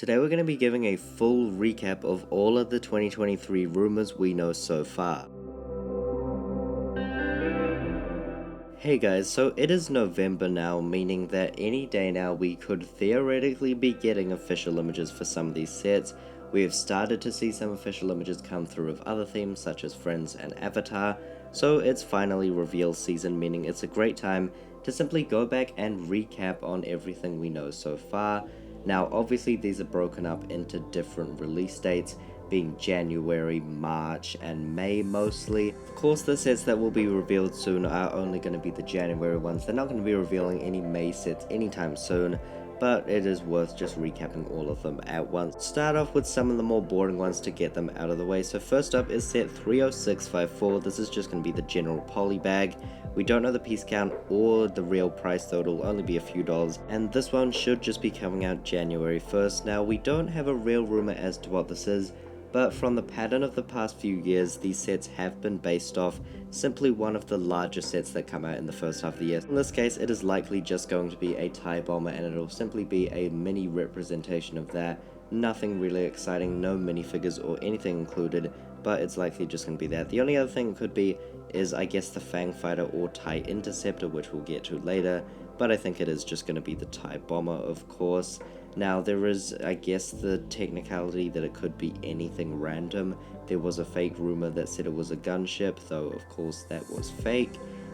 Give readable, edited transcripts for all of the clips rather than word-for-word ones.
Today we're going to be giving a full recap of all of the 2023 rumors we know so far. Hey guys, so it is November now, meaning that any day now we could theoretically be getting official images for some of these sets. We have started to see some official images come through of other themes such as Friends and Avatar, so it's finally reveal season, meaning it's a great time to simply go back and recap on everything we know so far. Now obviously these are broken up into different release dates, being January, March, and May mostly. Of course the sets that will be revealed soon are only going to be the January ones. They're not going to be revealing any May sets anytime soon, but it is worth just recapping all of them at once. Start off with some of the more boring ones to get them out of the way. So first up is set 30654. This is just going to be the general poly bag. We don't know the piece count or the real price, though it'll only be a few dollars, and this one should just be coming out January 1st. Now we don't have a real rumor as to what this is, but from the pattern of the past few years, these sets have been based off simply one of the larger sets that come out in the first half of the year. In this case, it is likely just going to be a TIE bomber, and it'll simply be a mini representation of that. Nothing really exciting, no minifigures or anything included, but it's likely just going to be that. The only other thing it could be is, I guess, the Fang Fighter or TIE Interceptor, which we'll get to later, but I think it is just going to be the TIE Bomber, of course. Now there is, I guess, the technicality that it could be anything random. There was a fake rumor that said it was a gunship, though of course that was fake.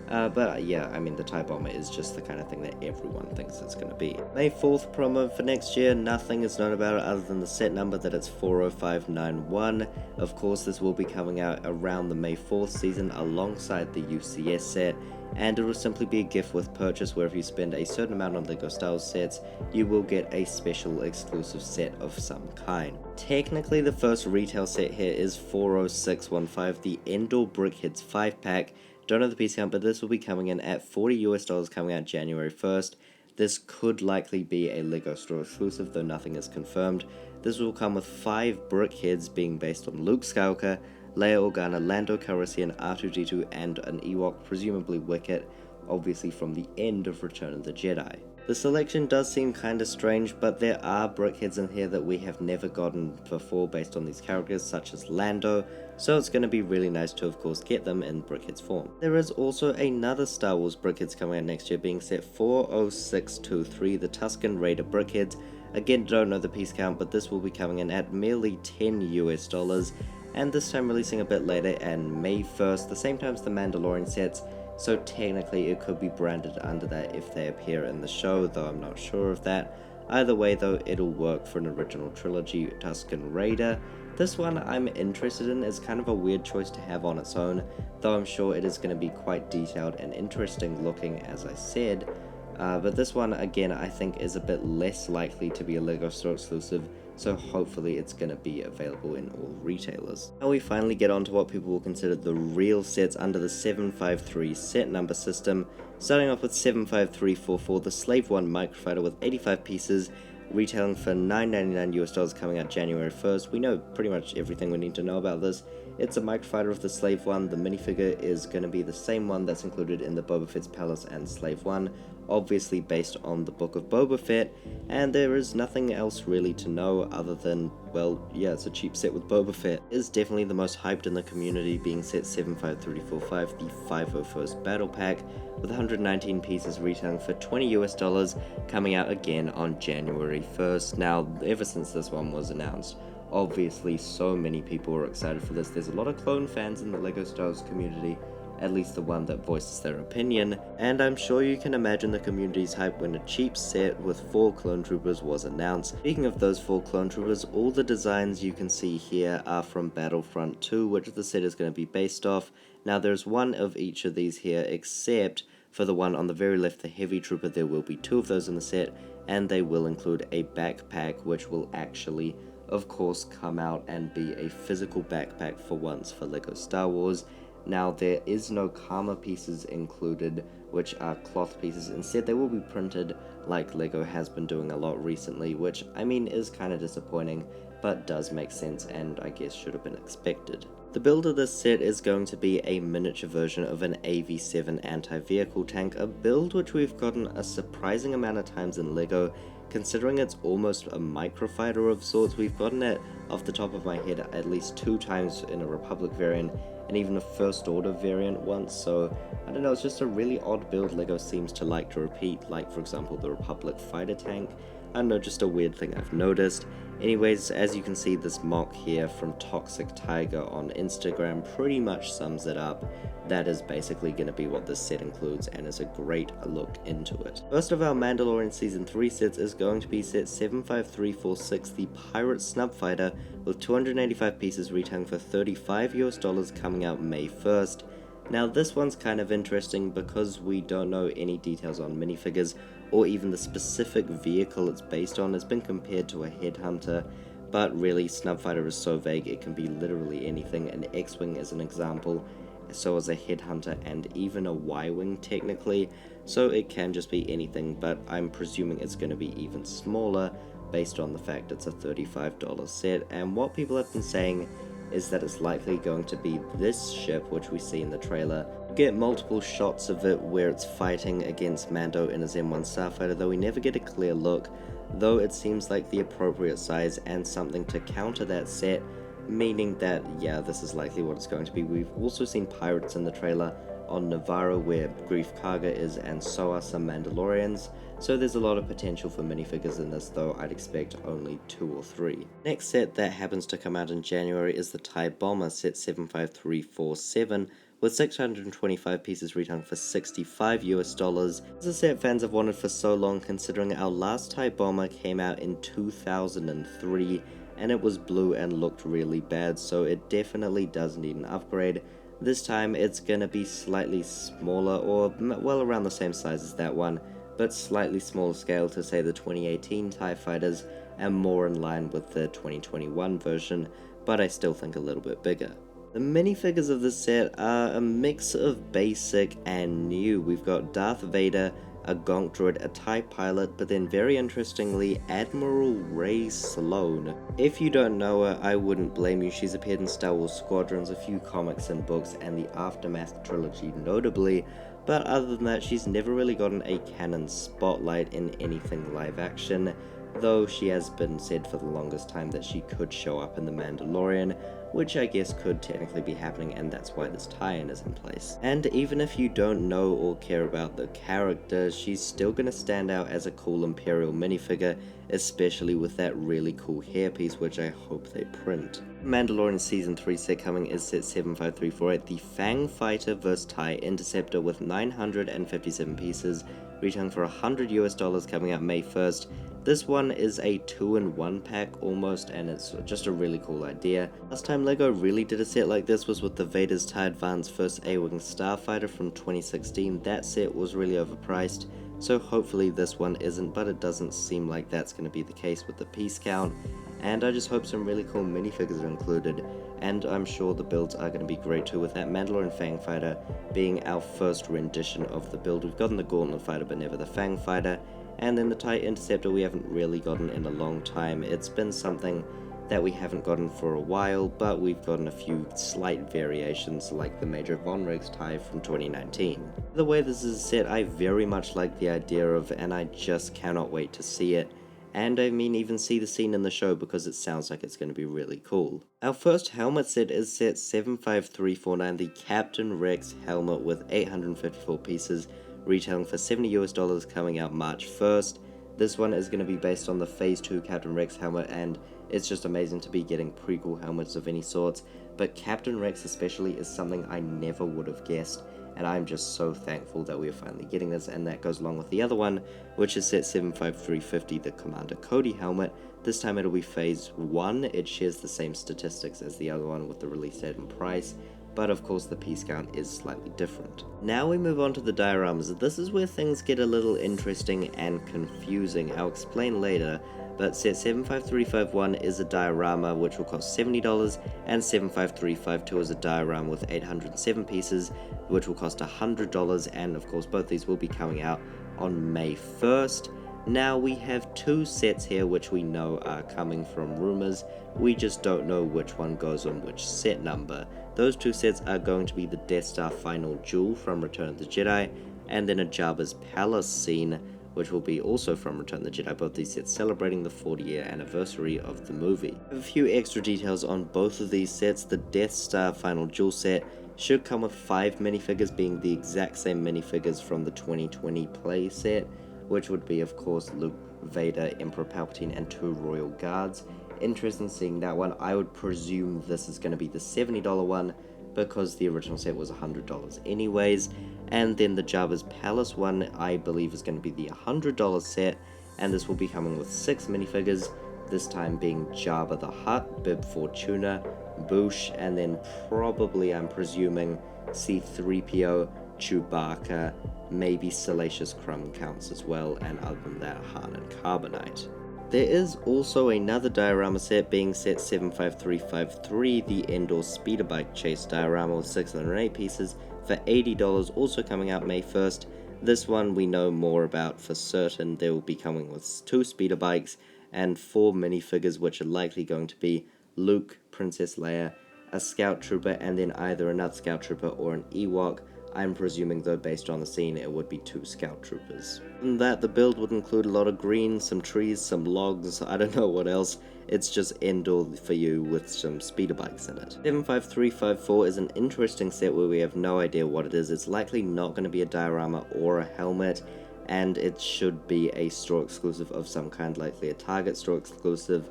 But yeah, I mean the TIE Bomber is just the kind of thing that everyone thinks it's going to be. May 4th promo for next year, nothing is known about it other than the set number that it's 40591. Of course this will be coming out around the May 4th season alongside the UCS set, and it will simply be a gift with purchase where if you spend a certain amount on LEGO Star Wars sets, you will get a special exclusive set of some kind. Technically the first retail set here is 40615, the Endor Brickheads 5-pack. Don't know the piece count, but this will be coming in at $40 coming out January 1st. This could likely be a LEGO Store exclusive, though nothing is confirmed. This will come with 5 Brickheads being based on Luke Skywalker, Leia Organa, Lando Calrissian, R2-D2, and an Ewok, presumably Wicket, obviously from the end of Return of the Jedi. The selection does seem kinda strange, but there are Brickheads in here that we have never gotten before based on these characters, such as Lando, so it's going to be really nice to of course get them in Brickheads form. There is also another Star Wars Brickheads coming out next year, being set 40623, the Tusken Raider Brickheads. Again, don't know the piece count, but this will be coming in at merely $10, and this time releasing a bit later and May 1st, the same time as the Mandalorian sets, so technically it could be branded under that if they appear in the show, though I'm not sure of that. Either way though, it'll work for an original trilogy Tusken Raider. This one I'm interested in. Is kind of a weird choice to have on its own, though I'm sure it is going to be quite detailed and interesting looking, as I said. But this one again I think is a bit less likely to be a LEGO Store exclusive, so hopefully it's going to be available in all retailers. Now we finally get on to what people will consider the real sets under the 753 set number system, starting off with 75344, the Slave 1 Microfighter with 85 pieces, retailing for $9.99 coming out January 1st. We know pretty much everything we need to know about this. It's a Microfighter of the Slave 1. The minifigure is going to be the same one that's included in the Boba Fett's Palace and Slave 1, obviously based on the Book of Boba Fett, and there is nothing else really to know other than, well, yeah, it's a cheap set with Boba Fett. It is definitely the most hyped in the community, being set 75345, the 501st Battle Pack, with 119 pieces retailing for $20, coming out again on January 1st. Now, ever since this one was announced, obviously so many people were excited for this. There's a lot of clone fans in the LEGO Star Wars community, at least the one that voices their opinion, and I'm sure you can imagine the community's hype when a cheap set with 4 clone troopers was announced. Speaking of those 4 clone troopers, all the designs you can see here are from Battlefront 2, which the set is going to be based off. Now there's one of each of these here, except for the one on the very left, the Heavy Trooper. There will be 2 of those in the set, and they will include a backpack, which will actually of course come out and be a physical backpack for once for LEGO Star Wars. Now there is no Karma pieces included, which are cloth pieces. Instead they will be printed like LEGO has been doing a lot recently, which I mean is kind of disappointing, but does make sense and I guess should have been expected. The build of this set is going to be a miniature version of an AV-7 anti-vehicle tank, a build which we've gotten a surprising amount of times in LEGO, considering it's almost a microfighter of sorts. We've gotten it off the top of my head at least 2 times in a Republic variant, and even a First Order variant once, so I don't know, it's just a really odd build LEGO seems to like to repeat, like for example the Republic fighter tank. I don't know, just a weird thing I've noticed. Anyways, as you can see, this mock here from Toxic Tiger on Instagram pretty much sums it up. That is basically going to be what this set includes, and is a great look into it. First of our Mandalorian Season 3 sets is going to be set 75346, the Pirate Snub Fighter, with 285 pieces retailing for $35 coming out May 1st. Now this one's kind of interesting because we don't know any details on minifigures or even the specific vehicle it's based on. It's been compared to a Headhunter, but really Snubfighter is so vague it can be literally anything. An X-Wing is an example, so is a Headhunter and even a Y-Wing technically, so it can just be anything, but I'm presuming it's going to be even smaller based on the fact it's a $35 set. And what people have been saying is that it's likely going to be this ship, which we see in the trailer. We get multiple shots of it where it's fighting against Mando in his M1 Starfighter, though we never get a clear look, though it seems like the appropriate size and something to counter that set, meaning that, yeah, this is likely what it's going to be. We've also seen pirates in the trailer on Navarro, where Grief Karga is, and so are some Mandalorians, so there's a lot of potential for minifigures in this, though I'd expect only 2 or 3. Next set that happens to come out in January is the TIE Bomber, set 75347, with 625 pieces retailing for $65. This is a set fans have wanted for so long, considering our last TIE Bomber came out in 2003, and it was blue and looked really bad, so it definitely does need an upgrade. This time it's gonna be slightly smaller, or well around the same size as that one, but slightly smaller scale to say the 2018 TIE Fighters, and more in line with the 2021 version, but I still think a little bit bigger. The minifigures of this set are a mix of basic and new. We've got Darth Vader, a Gonk droid, a TIE pilot, but then very interestingly, Admiral Rey Sloane. If you don't know her, I wouldn't blame you. She's appeared in Star Wars Squadrons, a few comics and books, and the Aftermath trilogy notably, but other than that, she's never really gotten a canon spotlight in anything live action, though she has been said for the longest time that she could show up in The Mandalorian, which I guess could technically be happening, and that's why this tie-in is in place. And even if you don't know or care about the character, she's still gonna stand out as a cool Imperial minifigure, especially with that really cool hairpiece, which I hope they print. Mandalorian Season 3 set coming is set 75348, the Fang Fighter vs TIE Interceptor, with 957 pieces, retailing for $100 coming out May 1st. This one is a 2-in-1 pack almost, and it's just a really cool idea. Last time LEGO really did a set like this was with the Vader's TIE Advance vs A-Wing Starfighter from 2016. That set was really overpriced, so hopefully this one isn't, but it doesn't seem like that's going to be the case with the piece count. And I just hope some really cool minifigures are included, and I'm sure the builds are going to be great too, with that Mandalorian Fang Fighter being our first rendition of the build. We've gotten the Gauntlet Fighter but never the Fang Fighter, and then the TIE Interceptor we haven't really gotten in a long time. It's been something that we haven't gotten for a while, but we've gotten a few slight variations like the Major Von Riggs TIE from 2019. The way this is set, I very much like the idea of, and I just cannot wait to see it. And I mean even see the scene in the show, because it sounds like it's going to be really cool. Our first helmet set is set 75349, the Captain Rex helmet with 854 pieces, retailing for $70 coming out March 1st. This one is going to be based on the Phase 2 Captain Rex helmet, and it's just amazing to be getting prequel helmets of any sorts, but Captain Rex especially is something I never would have guessed, and I'm just so thankful that we are finally getting this, and that goes along with the other one, which is set 75350, the Commander Cody helmet. This time it'll be Phase 1, it shares the same statistics as the other one with the release date and price, but of course the piece count is slightly different. Now we move on to the dioramas. This is where things get a little interesting and confusing. I'll explain later, but set 75351 is a diorama which will cost $70, and 75352 is a diorama with 807 pieces which will cost $100, and of course both these will be coming out on May 1st. Now we have 2 sets here which we know are coming from Rumours, we just don't know which one goes on which set number. Those 2 sets are going to be the Death Star Final Duel from Return of the Jedi, and then a Jabba's Palace scene which will be also from Return of the Jedi, both these sets celebrating the 40-year anniversary of the movie. I have a few extra details on both of these sets. The Death Star Final Duel set should come with 5 minifigures, being the exact same minifigures from the 2020 play set, which would be, of course, Luke, Vader, Emperor Palpatine, and 2 Royal Guards. Interesting seeing that one. I would presume this is going to be the $70 one, because the original set was $100 anyways. And then the Jabba's Palace one, I believe, is going to be the $100 set, and this will be coming with 6 minifigures, this time being Jabba the Hutt, Bib Fortuna, Boosh, and then probably, I'm presuming, C-3PO, Chewbacca, maybe Salacious Crumb counts as well, and other than that, Han and Carbonite. There is also another diorama set, being set 75353, the Endor Speeder Bike Chase diorama with 608 pieces for $80, also coming out May 1st. This one we know more about for certain. They will be coming with 2 speeder bikes and 4 minifigures, which are likely going to be Luke, Princess Leia, a Scout Trooper, and then either another Scout Trooper or an Ewok. I'm presuming, though, based on the scene, it would be 2 Scout Troopers. And that the build would include a lot of green, some trees, some logs, I don't know what else. It's just Endor for you with some speeder bikes in it. 75354 is an interesting set where we have no idea what it is. It's likely not going to be a diorama or a helmet, and it should be a store exclusive of some kind, likely a Target store exclusive.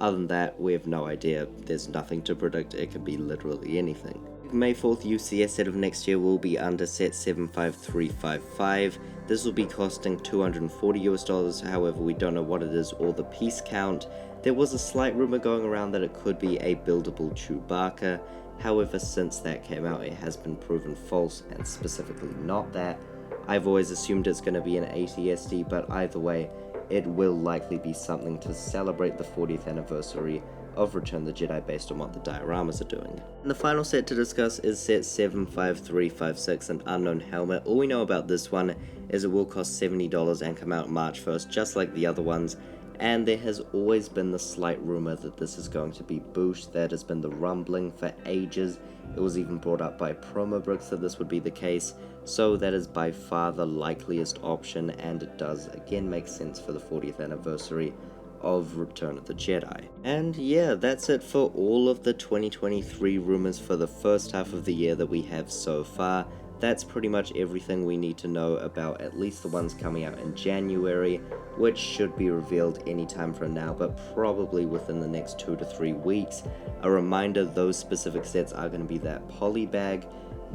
Other than that, we have no idea. There's nothing to predict. It could be literally anything. May 4th UCS set of next year will be under set 75355. This will be costing $240 US, however we don't know what it is or the piece count. There was a slight rumor going around that it could be a buildable Chewbacca, however since that came out it has been proven false and specifically not that. I've always assumed it's going to be an ATSD, but either way, it will likely be something to celebrate the 40th anniversary of Return of the Jedi based on what the dioramas are doing. And the final set to discuss is set 75356, an unknown helmet. All we know about this one is it will cost $70 and come out March 1st, just like the other ones. And there has always been the slight rumor that this is going to be Boosh. That has been the rumbling for ages. It was even brought up by Promo Bricks that this would be the case. So that is by far the likeliest option, and it does again make sense for the 40th anniversary of Return of the Jedi. And yeah, that's it for all of the 2023 rumors for the first half of the year that we have so far. That's pretty much everything we need to know about at least the ones coming out in January, which should be revealed anytime from now, but probably within the next 2 to 3 weeks. A reminder, those specific sets are going to be that poly bag,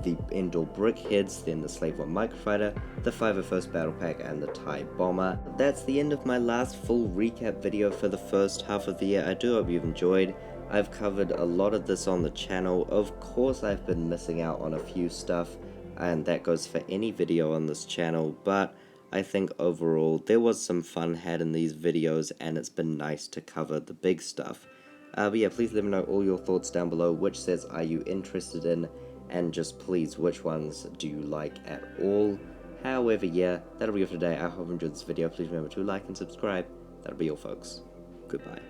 the Endor brick heads, then the Slave One Microfighter, the 501st Battle Pack, and the TIE Bomber. That's the end of my last full recap video for the first half of the year. I do hope you've enjoyed. I've covered a lot of this on the channel. Of course I've been missing out on a few stuff, and that goes for any video on this channel, but I think overall there was some fun had in these videos, and it's been nice to cover the big stuff. But yeah, please let me know all your thoughts down below. Which sets are you interested in? And just please, which ones do you like at all? However, yeah, that'll be it for today. I hope you enjoyed this video. Please remember to like and subscribe. That'll be all, folks. Goodbye.